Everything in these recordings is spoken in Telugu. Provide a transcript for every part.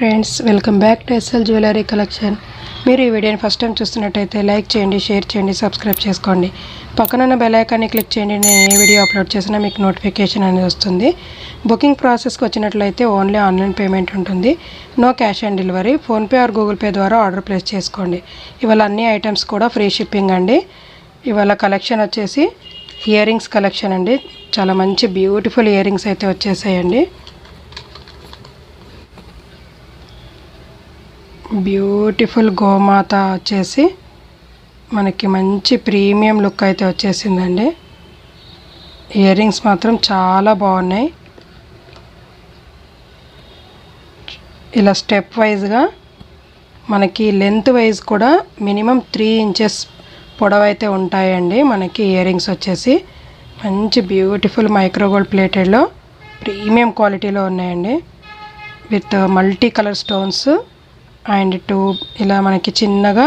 Friends, welcome back to SL jewellery collection. మీరు ఈ వీడియోని ఫస్ట్ టైం చూస్తున్నట్టయితే లైక్ చేయండి, షేర్ చేయండి, సబ్స్క్రైబ్ చేసుకోండి. పక్కనున్న బెల్ ఐకాన్ని క్లిక్ చేయండి. నేను ఏ వీడియో అప్లోడ్ చేసినా మీకు నోటిఫికేషన్ అనేది వస్తుంది. బుకింగ్ ప్రాసెస్కి వచ్చినట్లయితే ఓన్లీ ఆన్లైన్ పేమెంట్ ఉంటుంది. No cash on delivery. PhonePe or Google Pay ద్వారా ఆర్డర్ ప్లేస్ చేసుకోండి. ఇవాళ అన్ని ఐటమ్స్ కూడా ఫ్రీ షిప్పింగ్ అండి. ఇవాళ కలెక్షన్ వచ్చేసి ఇయర్ రింగ్స్ కలెక్షన్ అండి. చాలా మంచి బ్యూటిఫుల్ ఇయర్ రింగ్స్ అయితే వచ్చేసాయండి. బ్యూటిఫుల్ గోమాత వచ్చేసి మనకి మంచి ప్రీమియం లుక్ అయితే వచ్చేసిందండి. ఇయర్ రింగ్స్ మాత్రం చాలా బాగున్నాయి. ఇలా స్టెప్ వైజ్గా మనకి లెంత్ వైజ్ కూడా మినిమం 3 ఇంచెస్ పొడవైతే ఉంటాయండి. మనకి ఇయర్ రింగ్స్ వచ్చేసి మంచి బ్యూటిఫుల్ మైక్రోగోల్డ్ ప్లేటెడ్లో ప్రీమియం క్వాలిటీలో ఉన్నాయండి. With multi colour stones and 2 ఇలా మనకి చిన్నగా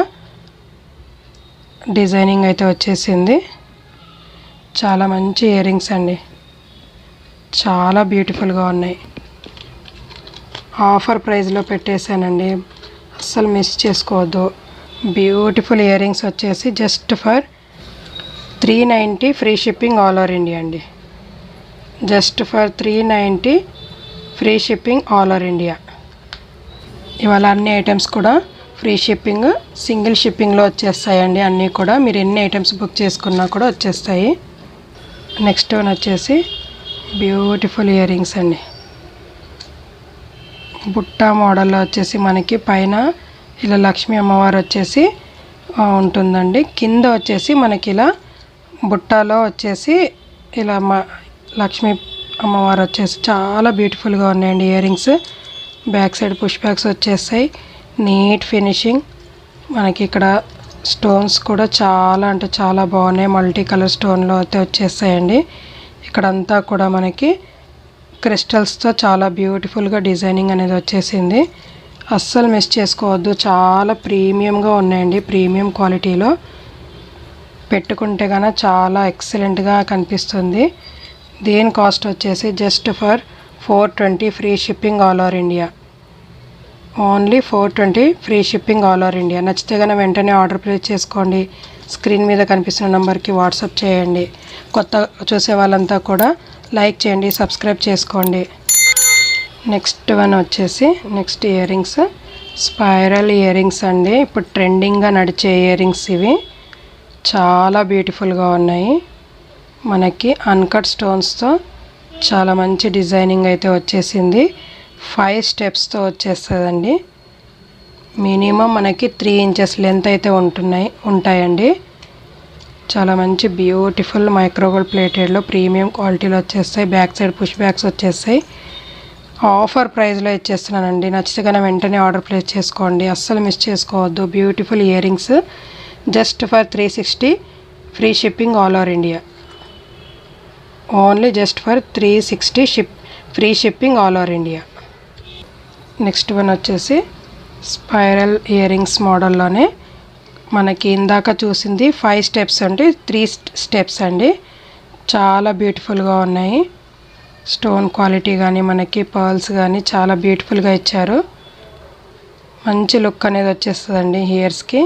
డిజైనింగ్ అయితే వచ్చేసింది. చాలా మంచి ఇయర్ రింగ్స్ అండి, చాలా బ్యూటిఫుల్గా ఉన్నాయి. ఆఫర్ ప్రైస్లో పెట్టేశానండి, అస్సలు మిస్ చేసుకోవద్దు. బ్యూటిఫుల్ ఇయర్ రింగ్స్ వచ్చేసి just for 390 free shipping all over India అండి. Just for 390 free shipping all over India. ఇవాళ అన్ని ఐటమ్స్ కూడా ఫ్రీ షిప్పింగ్, సింగిల్ షిప్పింగ్లో వచ్చేస్తాయండి. అన్నీ కూడా మీరు ఎన్ని ఐటమ్స్ బుక్ చేసుకున్నా కూడా వచ్చేస్తాయి. నెక్స్ట్ వన్ వచ్చేసి బ్యూటిఫుల్ ఇయర్ రింగ్స్ అండి. బుట్ట మోడల్లో వచ్చేసి మనకి పైన ఇలా లక్ష్మీ అమ్మవారు వచ్చేసి ఉంటుందండి. కింద వచ్చేసి మనకి ఇలా బుట్టలో వచ్చేసి ఇలా లక్ష్మీ అమ్మవారు వచ్చేసి చాలా బ్యూటిఫుల్గా ఉన్నాయండి earrings. Back side push backs వచ్చేస్తాయి. Neat finishing. మనకి ఇక్కడ స్టోన్స్ కూడా చాలా అంటే చాలా బాగున్నాయి. మల్టీ కలర్ స్టోన్లో అయితే వచ్చేస్తాయండి. ఇక్కడంతా కూడా మనకి క్రిస్టల్స్తో చాలా బ్యూటిఫుల్గా డిజైనింగ్ అనేది వచ్చేసింది. అస్సలు మిస్ చేసుకోవద్దు. చాలా ప్రీమియంగా ఉన్నాయండి, ప్రీమియం క్వాలిటీలో. పెట్టుకుంటే కన్నా చాలా ఎక్సలెంట్గా కనిపిస్తుంది. దీని కాస్ట్ వచ్చేసి just for 420 free shipping all over India. Only 420 free shipping all over India. నచ్చితే కనుక వెంటనే ఆర్డర్ ప్లేస్ చేసుకోండి. స్క్రీన్ మీద కనిపిస్తున్న నెంబర్కి వాట్సాప్ చేయండి. కొత్త చూసే వాళ్ళంతా కూడా లైక్ చేయండి, సబ్స్క్రైబ్ చేసుకోండి. నెక్స్ట్ వన్ వచ్చేసి next ear rings spiral ear rings అండి. ఇప్పుడు ట్రెండింగ్గా నడిచే ఇయర్ రింగ్స్ ఇవి. చాలా బ్యూటిఫుల్గా ఉన్నాయి. మనకి అన్కట్ స్టోన్స్తో చాలా మంచి డిజైనింగ్ అయితే వచ్చేసింది. 5 స్టెప్స్తో వచ్చేస్తుందండి. మినిమం మనకి 3 ఇంచెస్ లెంత్ అయితే ఉంటాయండి. చాలా మంచి బ్యూటిఫుల్ మైక్రోగోల్డ్ ప్లేటెడ్లో ప్రీమియం క్వాలిటీలో వచ్చేస్తాయి. బ్యాక్ సైడ్ పుష్ బ్యాక్స్ వచ్చేస్తాయి. ఆఫర్ ప్రైస్లో ఇచ్చేస్తున్నానండి. నచ్చితే కనుక వెంటనే ఆర్డర్ ప్లేస్ చేసుకోండి, అస్సలు మిస్ చేసుకోవద్దు. Beautiful ear rings just for 360 free shipping all over India. Only just for 360 free shipping all over India. Next one వచ్చేసి స్పైరల్ ఇయర్ రింగ్స్ మోడల్లోనే మనకి ఇందాక చూసింది 5 స్టెప్స్ అంటే 3 స్టెప్స్ అండి. చాలా బ్యూటిఫుల్గా ఉన్నాయి. స్టోన్ క్వాలిటీ కానీ మనకి పర్ల్స్ కానీ చాలా బ్యూటిఫుల్గా ఇచ్చారు. మంచి లుక్ అనేది వచ్చేస్తుందండి ఇయర్స్కి.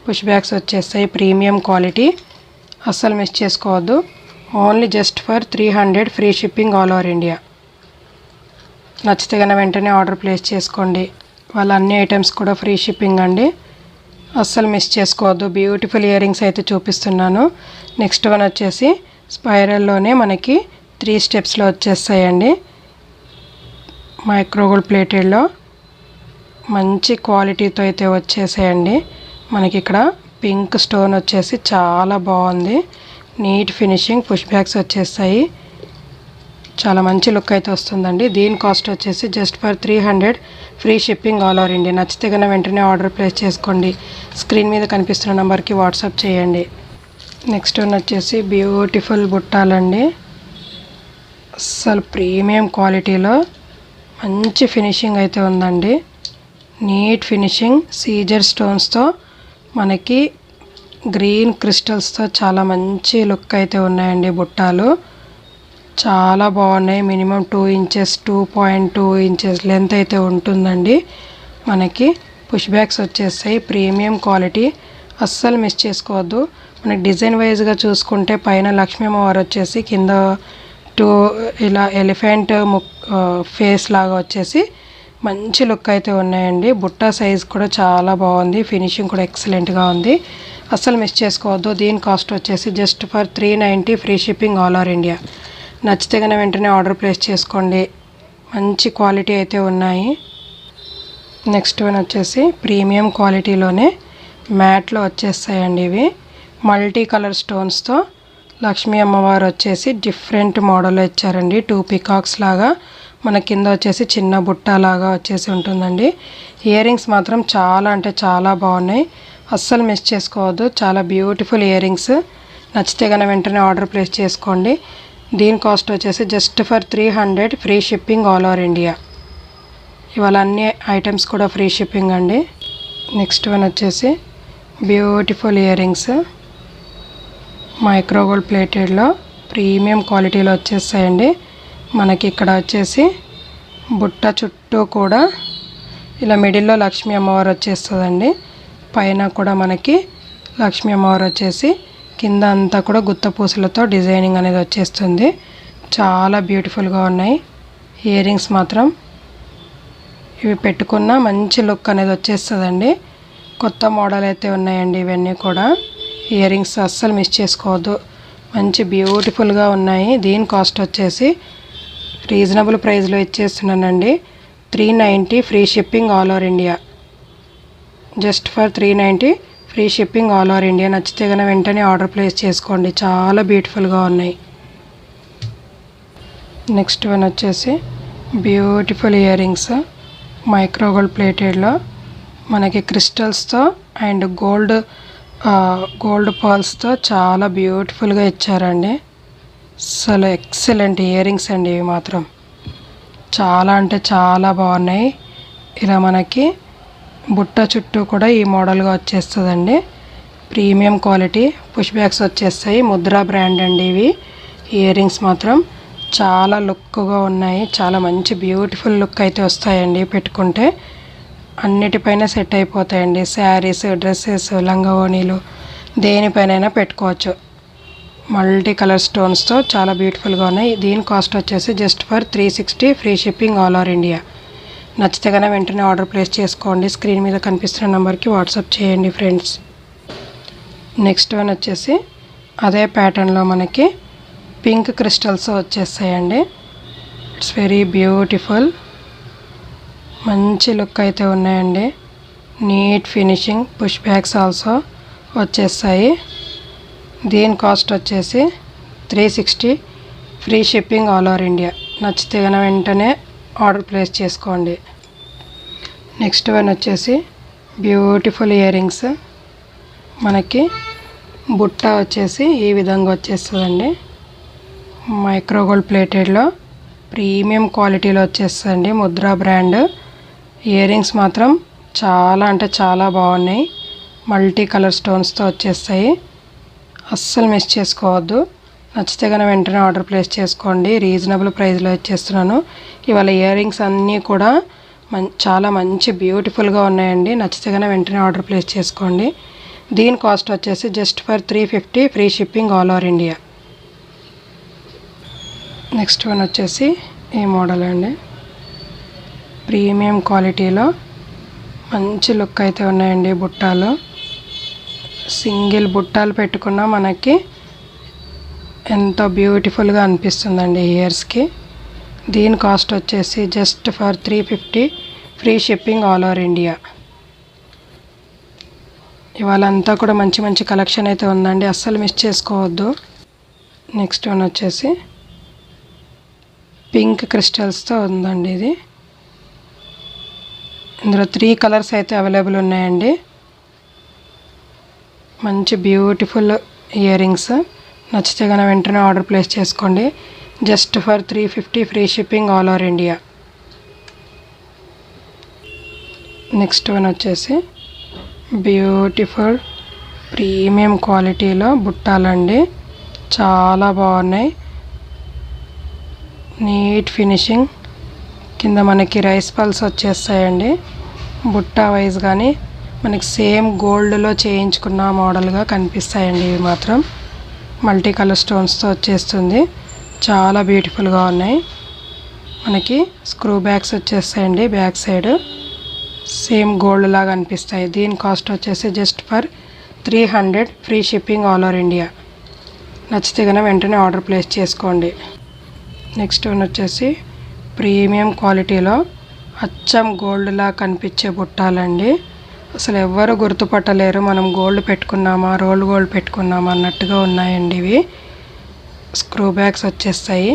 పుష్ బ్యాక్స్ వచ్చేస్తాయి. ప్రీమియం క్వాలిటీ, అస్సలు మిస్ చేసుకోవద్దు. Only just for 300 free shipping all over India. నచ్చితే కనుక వెంటనే ఆర్డర్ ప్లేస్ చేసుకోండి. వాళ్ళ అన్ని ఐటమ్స్ కూడా ఫ్రీ షిప్పింగ్ అండి, అస్సలు మిస్ చేసుకోవద్దు. బ్యూటిఫుల్ ఇయర్ రింగ్స్ అయితే చూపిస్తున్నాను. నెక్స్ట్ వన్ వచ్చేసి స్పైరల్లోనే మనకి 3 స్టెప్స్లో వచ్చేస్తాయండి. మైక్రోగోల్డ్ ప్లేటెడ్లో మంచి క్వాలిటీతో అయితే వచ్చేసాయండి. మనకి ఇక్కడ పింక్ స్టోన్ వచ్చేసి చాలా బాగుంది. Neat finishing. పుష్ బ్యాక్స్ వచ్చేస్తాయి. చాలా మంచి లుక్ అయితే వస్తుందండి. దీని కాస్ట్ వచ్చేసి just for 300 free shipping all over India. నచ్చితే కనుక వెంటనే ఆర్డర్ ప్లేస్ చేసుకోండి. స్క్రీన్ మీద కనిపిస్తున్న నెంబర్కి వాట్సాప్ చేయండి. నెక్స్ట్ వన్ వచ్చేసి బ్యూటిఫుల్ బుట్టాలండి. అస్సలు ప్రీమియం క్వాలిటీలో మంచి ఫినిషింగ్ అయితే ఉందండి. Neat finishing. సీజర్ స్టోన్స్తో మనకి గ్రీన్ క్రిస్టల్స్తో చాలా మంచి లుక్ అయితే ఉన్నాయండి బుట్టాలు. చాలా బాగున్నాయి. మినిమం 2 ఇంచెస్ 2.2 ఇంచెస్ లెంత్ అయితే ఉంటుందండి. మనకి పుష్ బ్యాగ్స్ వచ్చేస్తాయి. ప్రీమియం క్వాలిటీ, అస్సలు మిస్ చేసుకోవద్దు. మనకి డిజైన్ వైజ్గా చూసుకుంటే పైన లక్ష్మీ అమ్మవారు వచ్చేసి కింద ఇలా ఎలిఫెంట్ ఫేస్ లాగా వచ్చేసి మంచి లుక్ అయితే ఉన్నాయండి. బుట్ట సైజ్ కూడా చాలా బాగుంది, ఫినిషింగ్ కూడా ఎక్సలెంట్గా ఉంది. అస్సలు మిస్ చేసుకోవద్దు. దీని కాస్ట్ వచ్చేసి just for 390, free shipping all over India. నచ్చితే కనుక వెంటనే ఆర్డర్ ప్లేస్ చేసుకోండి. మంచి క్వాలిటీ అయితే ఉన్నాయి. నెక్స్ట్ వన్ వచ్చేసి ప్రీమియం క్వాలిటీలోనే మ్యాట్లో వచ్చేస్తాయండి. ఇవి మల్టీ కలర్ స్టోన్స్తో లక్ష్మీ అమ్మవారు వచ్చేసి డిఫరెంట్ మోడల్లో ఇచ్చారండి. 2 పికాక్స్ లాగా మన కింద వచ్చేసి చిన్న బుట్ట లాగా వచ్చేసి ఉంటుందండి. ఇయర్ రింగ్స్ మాత్రం చాలా అంటే చాలా బాగున్నాయి, అస్సలు మిస్ చేసుకోవద్దు. చాలా బ్యూటిఫుల్ ఇయర్ రింగ్స్. నచ్చితే కనుక వెంటనే ఆర్డర్ ప్లేస్ చేసుకోండి. దీని కాస్ట్ వచ్చేసి just for 300, free shipping all over India. ఇవాళ అన్ని ఐటమ్స్ కూడా ఫ్రీ షిప్పింగ్ అండి. నెక్స్ట్ వన్ వచ్చేసి beautiful earrings micro gold ప్లేటెడ్లో ప్రీమియం క్వాలిటీలో వచ్చేస్తాయండి. మనకి ఇక్కడ వచ్చేసి బుట్ట చుట్టూ కూడా ఇలా మిడిల్లో లక్ష్మీ అమ్మవారు వచ్చేస్తుందండి. పైన కూడా మనకి లక్ష్మీ అమ్మవారు వచ్చేసి కింద అంతా కూడా గుత్త పూసలతో డిజైనింగ్ అనేది వచ్చేస్తుంది. చాలా బ్యూటిఫుల్గా ఉన్నాయి. ఇయర్ రింగ్స్ మాత్రం ఇవి పెట్టుకున్న మంచి లుక్ అనేది వచ్చేస్తుందండి. కొత్త మోడల్ అయితే ఉన్నాయండి ఇవన్నీ కూడా. ఇయర్ రింగ్స్ అస్సలు మిస్ చేసుకోవద్దు, మంచి బ్యూటిఫుల్గా ఉన్నాయి. దీని కాస్ట్ వచ్చేసి రీజనబుల్ ప్రైస్లో ఇచ్చేస్తున్నానండి. 390, free shipping all over India. Just for 390, free shipping all over India. నచ్చితే కనుక వెంటనే ఆర్డర్ ప్లేస్ చేసుకోండి. చాలా బ్యూటిఫుల్గా ఉన్నాయి. నెక్స్ట్ వన్ వచ్చేసి beautiful earrings micro gold ప్లేటెడ్లో మనకి క్రిస్టల్స్తో అండ్ గోల్డ్ పర్ల్స్తో చాలా బ్యూటిఫుల్గా ఇచ్చారండి. అసలు ఎక్సలెంట్ ఇయర్ రింగ్స్ అండి. ఇవి మాత్రం చాలా అంటే చాలా బాగున్నాయి. ఇలా మనకి బుట్ట చుట్టూ కూడా ఈ మోడల్గా వచ్చేస్తుందండి. ప్రీమియం క్వాలిటీ పుష్ బ్యాగ్స్ వచ్చేస్తాయి. ముద్రా బ్రాండ్ అండి ఇవి. ఇయర్ రింగ్స్ మాత్రం చాలా లుక్గా ఉన్నాయి. చాలా మంచి బ్యూటిఫుల్ లుక్ అయితే వస్తాయండి పెట్టుకుంటే. అన్నిటిపైన సెట్ అయిపోతాయండి. శారీస్, డ్రెస్సెస్, లంగా ఓణీలు దేనిపైనైనా పెట్టుకోవచ్చు. మల్టీ కలర్ స్టోన్స్తో చాలా బ్యూటిఫుల్గా ఉన్నాయి. దీని కాస్ట్ వచ్చేసి just for 360, free shipping all over India. నచ్చితే కనుక వెంటనే ఆర్డర్ ప్లేస్ చేసుకోండి. స్క్రీన్ మీద కనిపిస్తున్న నెంబర్కి వాట్సాప్ చేయండి ఫ్రెండ్స్. నెక్స్ట్ వన్ వచ్చేసి అదే ప్యాటర్న్లో మనకి పింక్ క్రిస్టల్స్ వచ్చేస్తాయండి. ఇట్స్ వెరీ బ్యూటిఫుల్, మంచి లుక్ అయితే ఉన్నాయండి. Neat finishing. Push bags also వచ్చేస్తాయి. దీని కాస్ట్ వచ్చేసి 360, free shipping all over India. నచ్చితే కనుక వెంటనే ఆర్డర్ ప్లేస్ చేసుకోండి. నెక్స్ట్ వన్ వచ్చేసి బ్యూటిఫుల్ ఇయర్ రింగ్స్ మనకి బుట్ట వచ్చేసి ఈ విధంగా వచ్చేస్తుందండి. మైక్రో గోల్డ్ ప్లేటెడ్లో ప్రీమియం క్వాలిటీలో వచ్చేస్తుందండి. ముద్రా బ్రాండ్. ఇయర్ రింగ్స్ మాత్రం చాలా అంటే చాలా బాగున్నాయి. మల్టీ కలర్ స్టోన్స్తో వచ్చేస్తాయి. అస్సలు మిస్ చేసుకోవద్దు. నచ్చితే కనుక వెంటనే ఆర్డర్ ప్లేస్ చేసుకోండి. రీజనబుల్ ప్రైస్లో ఇచ్చేస్తున్నాను. ఇవాళ ఇయర్ రింగ్స్ అన్నీ కూడా చాలా మంచి బ్యూటిఫుల్గా ఉన్నాయండి. నచ్చితే కనుక వెంటనే ఆర్డర్ ప్లేస్ చేసుకోండి. దీని కాస్ట్ వచ్చేసి just for 350, free shipping all over India. Next one వచ్చేసి ఈ మోడల్ అండి. ప్రీమియం క్వాలిటీలో మంచి లుక్ అయితే ఉన్నాయండి. బుట్టాలు సింగిల్ బుట్టాలు పెట్టుకున్నా మనకి ఎంతో బ్యూటిఫుల్గా అనిపిస్తుందండి ఇయర్స్కి. దీని కాస్ట్ వచ్చేసి just for 350, free shipping all over India. ఇవాళ అంతా కూడా మంచి మంచి కలెక్షన్ అయితే ఉందండి, అస్సలు మిస్ చేసుకోవద్దు. నెక్స్ట్ వన్ వచ్చేసి పింక్ క్రిస్టల్స్తో ఉందండి. ఇది ఇందులో 3 కలర్స్ అయితే అవైలబుల్ ఉన్నాయండి. మంచి బ్యూటిఫుల్ ఇయర్ రింగ్స్. నచ్చితే కనుక వెంటనే ఆర్డర్ ప్లేస్ చేసుకోండి. Just for 350, free shipping all over India. Next one వచ్చేసి బ్యూటిఫుల్ ప్రీమియం క్వాలిటీలో బుట్టాలండి. చాలా బాగున్నాయి. Neat finishing. కింద మనకి రైస్ పల్స్ వచ్చేస్తాయండి. బుట్టా వైజ్ కానీ మనకి సేమ్ గోల్డ్లో చేయించుకున్న మోడల్గా కనిపిస్తాయండి. ఇవి మాత్రం మల్టీ కలర్ స్టోన్స్తో వచ్చేస్తుంది. చాలా బ్యూటిఫుల్గా ఉన్నాయి. మనకి స్క్రూ బ్యాగ్స్ వచ్చేస్తాయండి. బ్యాక్ సైడ్ సేమ్ గోల్డ్ లాగా అనిపిస్తాయి. దీని కాస్ట్ వచ్చేసి just for 300, free shipping all over India. నచ్చితే కనుక వెంటనే ఆర్డర్ ప్లేస్ చేసుకోండి. నెక్స్ట్ వన్ వచ్చేసి ప్రీమియం క్వాలిటీలో అచ్చం గోల్డ్లా కనిపించే బుట్టాలండి. అసలు ఎవ్వరు గుర్తుపట్టలేరు మనం గోల్డ్ పెట్టుకున్నామా, రోల్ గోల్డ్ పెట్టుకున్నామా అన్నట్టుగా ఉన్నాయండి. ఇవి స్క్రూ బ్యాగ్స్ వచ్చేస్తాయి.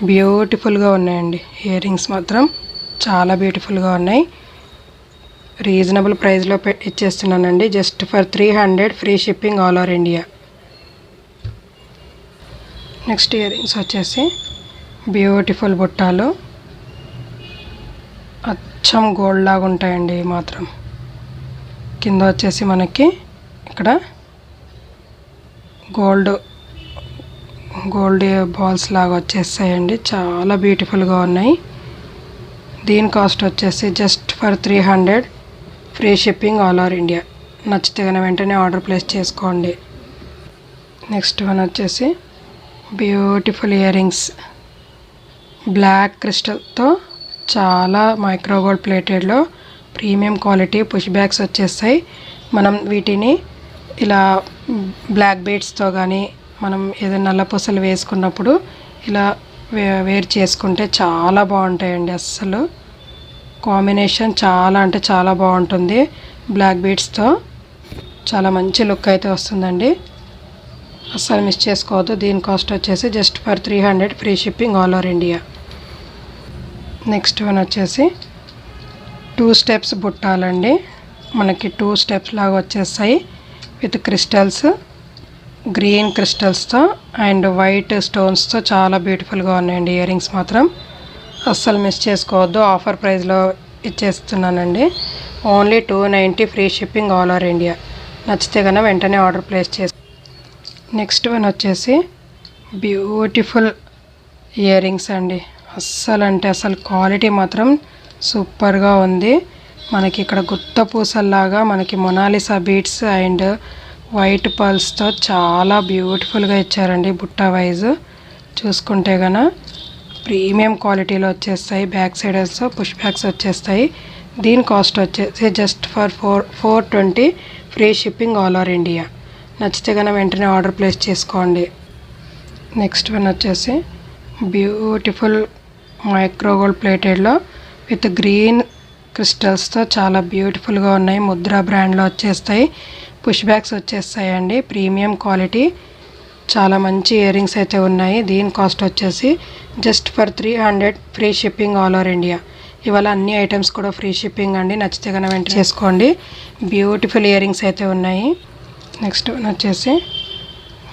బ్యూటిఫుల్గా ఉన్నాయండి. ఇయర్ రింగ్స్ మాత్రం చాలా బ్యూటిఫుల్గా ఉన్నాయి. రీజనబుల్ ప్రైస్లో ఇచ్చేస్తున్నానండి. Just for 300, free shipping all over India. Next earrings వచ్చేసి బ్యూటిఫుల్ బుట్టాలు అచ్చం గోల్డ్ లాగా ఉంటాయండి. ఇవి మాత్రం కింద వచ్చేసి మనకి ఇక్కడ గోల్డ్ బాల్స్ లాగా వచ్చేస్తాయండి. చాలా బ్యూటిఫుల్గా ఉన్నాయి. దీని కాస్ట్ వచ్చేసి just for 300, free shipping all over India. నచ్చితే కనుక వెంటనే ఆర్డర్ ప్లేస్ చేసుకోండి. నెక్స్ట్ వన్ వచ్చేసి బ్యూటిఫుల్ ఇయర్ రింగ్స్ బ్లాక్ క్రిస్టల్తో చాలా మైక్రో గోల్డ్ ప్లేటెడ్లో ప్రీమియం క్వాలిటీ పుష్ బ్యాగ్స్ వచ్చేస్తాయి. మనం వీటిని ఇలా బ్లాక్ బీడ్స్తో కానీ మనం ఏదైనా నల్ల పూసలు వేసుకున్నప్పుడు ఇలా వేర్ చేసుకుంటే చాలా బాగుంటాయండి. అస్సలు కాంబినేషన్ చాలా అంటే చాలా బాగుంటుంది. బ్లాక్ బీడ్స్తో చాలా మంచి లుక్ అయితే వస్తుందండి. అస్సలు మిస్ చేసుకోవద్దు. దీని కాస్ట్ వచ్చేసి just for 300, free shipping all over India. Next one వచ్చేసి 2 స్టెప్స్ బుట్టాలండి. మనకి 2 స్టెప్స్ లాగా వచ్చేస్తాయి విత్ క్రిస్టల్స్, గ్రీన్ క్రిస్టల్స్తో అండ్ వైట్ స్టోన్స్తో చాలా బ్యూటిఫుల్గా ఉన్నాయండి. ఇయర్ రింగ్స్ మాత్రం అస్సలు మిస్ చేసుకోవద్దు. ఆఫర్ ప్రైస్లో ఇచ్చేస్తున్నానండి. Only 290, free shipping all over India. నచ్చితే కనుక వెంటనే ఆర్డర్ ప్లేస్ చేసి. నెక్స్ట్ వన్ వచ్చేసి బ్యూటిఫుల్ ఇయర్ రింగ్స్ అండి. అస్సలు అంటే అసలు క్వాలిటీ మాత్రం సూపర్గా ఉంది. మనకి ఇక్కడ గుత్త పూసల్లాగా మనకి మొనాలిసా బీడ్స్ అండ్ వైట్ పర్ల్స్తో చాలా బ్యూటిఫుల్గా ఇచ్చారండి. బుట్ట వైజ్ చూసుకుంటే కనుక ప్రీమియం క్వాలిటీలో వచ్చేస్తాయి. బ్యాక్ సైడర్స్ పుష్ బ్యాగ్స్ వచ్చేస్తాయి. దీని కాస్ట్ వచ్చేసి just for 420, free shipping all over India. నచ్చితే కనుక వెంటనే ఆర్డర్ ప్లేస్ చేసుకోండి. నెక్స్ట్ వన్ వచ్చేసి బ్యూటిఫుల్ మైక్రో గోల్డ్ ప్లేటెడ్లో విత్ గ్రీన్ క్రిస్టల్స్తో చాలా బ్యూటిఫుల్గా ఉన్నాయి. ముద్రా బ్రాండ్లో వచ్చేస్తాయి. పుష్ బ్యాగ్స్ వచ్చేస్తాయండి. ప్రీమియం క్వాలిటీ చాలా మంచి ఇయర్ రింగ్స్ అయితే ఉన్నాయి. దీని కాస్ట్ వచ్చేసి just for 300, free shipping all over India. ఇవాళ అన్ని ఐటమ్స్ కూడా ఫ్రీ షిప్పింగ్ అండి. నచ్చితే కనుక వెంటనే చేసుకోండి. బ్యూటిఫుల్ ఇయర్ రింగ్స్ అయితే ఉన్నాయి. నెక్స్ట్ వన్ వచ్చేసి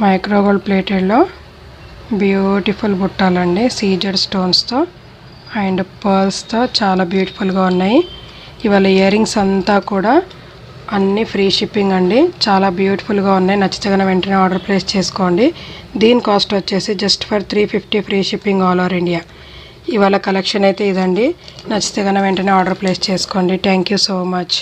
మైక్రో గోల్డ్ ప్లేటెడ్లో బ్యూటిఫుల్ బుట్టాలండి. సీజెడ్ స్టోన్స్తో అండ్ పర్ల్స్తో చాలా బ్యూటిఫుల్గా ఉన్నాయి. ఇవాళ ఇయర్ రింగ్స్ అంతా కూడా అన్నీ ఫ్రీ షిప్పింగ్ అండి. చాలా బ్యూటిఫుల్గా ఉన్నాయి. నచ్చితే కనుక వెంటనే ఆర్డర్ ప్లేస్ చేసుకోండి. దీని కాస్ట్ వచ్చేసి just for 350, free shipping all over India. ఇవాళ కలెక్షన్ అయితే ఇదండి. నచ్చితే కనుక వెంటనే ఆర్డర్ ప్లేస్ చేసుకోండి. Thank you so much.